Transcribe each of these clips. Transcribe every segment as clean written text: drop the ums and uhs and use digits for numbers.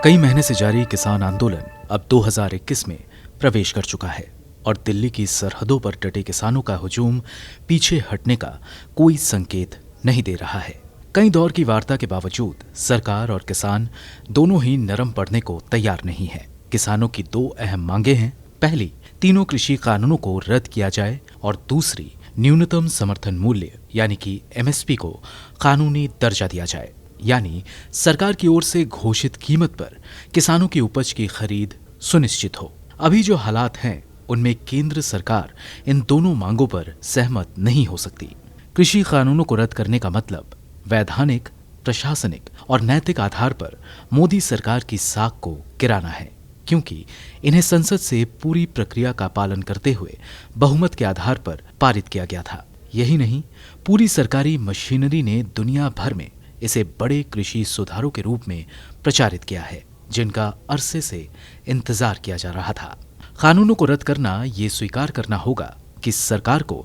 कई महीने से जारी किसान आंदोलन अब 2021 में प्रवेश कर चुका है और दिल्ली की सरहदों पर डटे किसानों का हुजूम पीछे हटने का कोई संकेत नहीं दे रहा है। कई दौर की वार्ता के बावजूद सरकार और किसान दोनों ही नरम पड़ने को तैयार नहीं है। किसानों की दो अहम मांगे हैं। पहली, तीनों कृषि कानूनों को रद्द किया जाए और दूसरी, न्यूनतम समर्थन मूल्य यानी कि एमएसपी को कानूनी दर्जा दिया जाए, यानी सरकार की ओर से घोषित कीमत पर किसानों की उपज की खरीद सुनिश्चित हो। अभी जो हालात हैं उनमें केंद्र सरकार इन दोनों मांगों पर सहमत नहीं हो सकती। कृषि कानूनों को रद्द करने का मतलब वैधानिक, प्रशासनिक और नैतिक आधार पर मोदी सरकार की साख को गिराना है, क्योंकि इन्हें संसद से पूरी प्रक्रिया का पालन करते हुए बहुमत के आधार पर पारित किया गया था। यही नहीं, पूरी सरकारी मशीनरी ने दुनिया भर में इसे बड़े कृषि सुधारों के रूप में प्रचारित किया है, जिनका अरसे से इंतजार किया जा रहा था। कानूनों को रद्द करना ये स्वीकार करना होगा कि सरकार को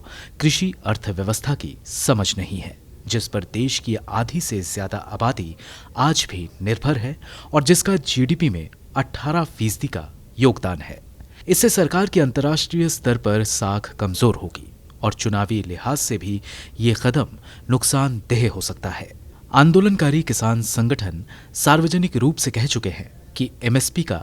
कृषि अर्थव्यवस्था की समझ नहीं है, जिस पर देश की आधी से ज्यादा आबादी आज भी निर्भर है और जिसका जीडीपी में 18% का योगदान है। इससे सरकार की अंतर्राष्ट्रीय स्तर पर साख कमजोर होगी और चुनावी लिहाज से भी ये कदम नुकसानदेह हो सकता है। आंदोलनकारी किसान संगठन सार्वजनिक रूप से कह चुके हैं कि एमएसपी का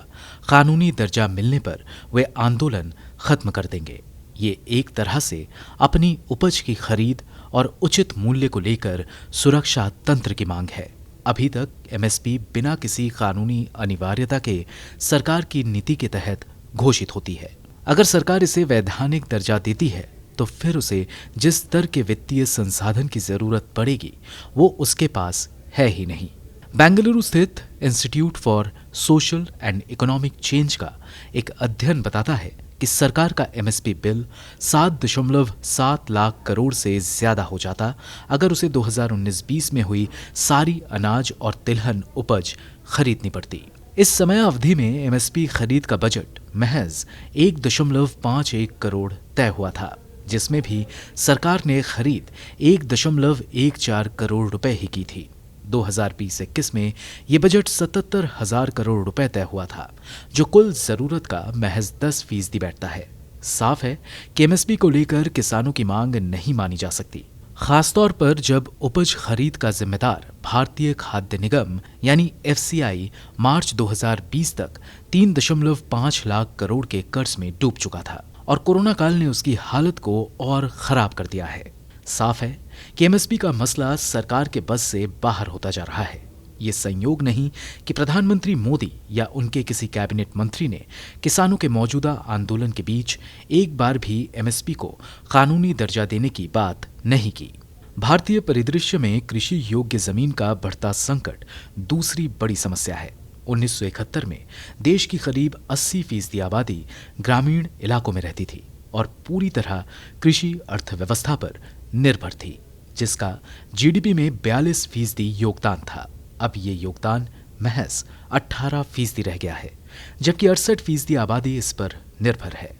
कानूनी दर्जा मिलने पर वे आंदोलन खत्म कर देंगे। ये एक तरह से अपनी उपज की खरीद और उचित मूल्य को लेकर सुरक्षा तंत्र की मांग है। अभी तक एमएसपी बिना किसी कानूनी अनिवार्यता के सरकार की नीति के तहत घोषित होती है। अगर सरकार इसे वैधानिक दर्जा देती है तो फिर उसे जिस स्तर के वित्तीय संसाधन की जरूरत पड़ेगी वो उसके पास है ही नहीं। बेंगलुरु स्थित institute for social and economic change का एक अध्ययन बताता है कि सरकार का एमएसपी बिल 7.7 लाख करोड़ से ज्यादा हो जाता अगर उसे 2019-20 में हुई सारी अनाज और तिलहन उपज खरीदनी पड़ती। इस समय अवधि में एमएसपी खरीद का बजट महज 1.51 करोड़ तय हुआ था, जिसमें भी सरकार ने खरीद 1.14 करोड़ रुपए ही की थी। 2020-21 में ये बजट 77,000 करोड़ रुपए तय हुआ था, जो कुल जरूरत का महज 10% बैठता है। साफ है कि एमएसपी को लेकर किसानों की मांग नहीं मानी जा सकती, खासतौर पर जब उपज खरीद का जिम्मेदार भारतीय खाद्य निगम यानी एफसीआई मार्च 2020 तक 3.5 लाख करोड़ के कर्ज में डूब चुका था और कोरोना काल ने उसकी हालत को और खराब कर दिया है। साफ है कि एमएसपी का मसला सरकार के बस से बाहर होता जा रहा है। ये संयोग नहीं कि प्रधानमंत्री मोदी या उनके किसी कैबिनेट मंत्री ने किसानों के मौजूदा आंदोलन के बीच एक बार भी एमएसपी को कानूनी दर्जा देने की बात नहीं की। भारतीय परिदृश्य में कृषि योग्य जमीन का बढ़ता संकट दूसरी बड़ी समस्या है। 1971 में देश की करीब 80% आबादी ग्रामीण इलाकों में रहती थी और पूरी तरह कृषि अर्थव्यवस्था पर निर्भर थी, जिसका जीडीपी में 42% योगदान था। अब ये योगदान महज 18% रह गया है, जबकि 68% आबादी इस पर निर्भर है।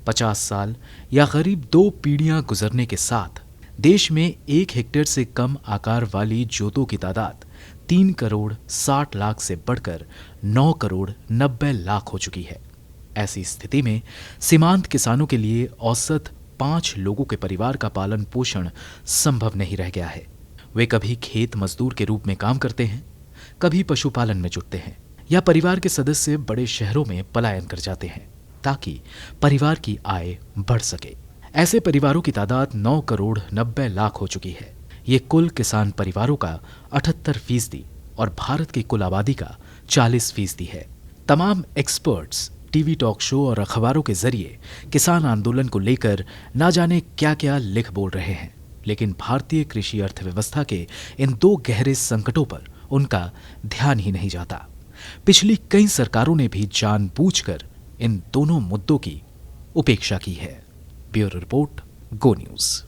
50 साल या करीब 2 पीढ़ियां गुजरने के साथ देश में 1 हेक्टेयर से कम आकार वाली जोतों की तादाद 3 करोड़ 60 लाख से बढ़कर 9 करोड़ 90 लाख हो चुकी है। ऐसी स्थिति में सीमांत किसानों के लिए औसत 5 लोगों के परिवार का पालन पोषण संभव नहीं रह गया है। वे कभी खेत मजदूर के रूप में काम करते हैं, कभी पशुपालन में जुटते हैं या परिवार के सदस्य बड़े शहरों में पलायन कर जाते हैं ताकि परिवार की आय बढ़ सके। ऐसे परिवारों की तादाद 9 करोड़ 90 लाख हो चुकी है। ये कुल किसान परिवारों का 78% और भारत की कुल आबादी का 40% है। तमाम एक्सपर्ट्स टीवी टॉक शो और अखबारों के जरिए किसान आंदोलन को लेकर ना जाने क्या क्या लिख बोल रहे हैं, लेकिन भारतीय कृषि अर्थव्यवस्था के इन 2 गहरे संकटों पर उनका ध्यान ही नहीं जाता। पिछली कई सरकारों ने भी जानबूझकर इन दोनों मुद्दों की उपेक्षा की है। ब्यूरो रिपोर्ट, गो न्यूज।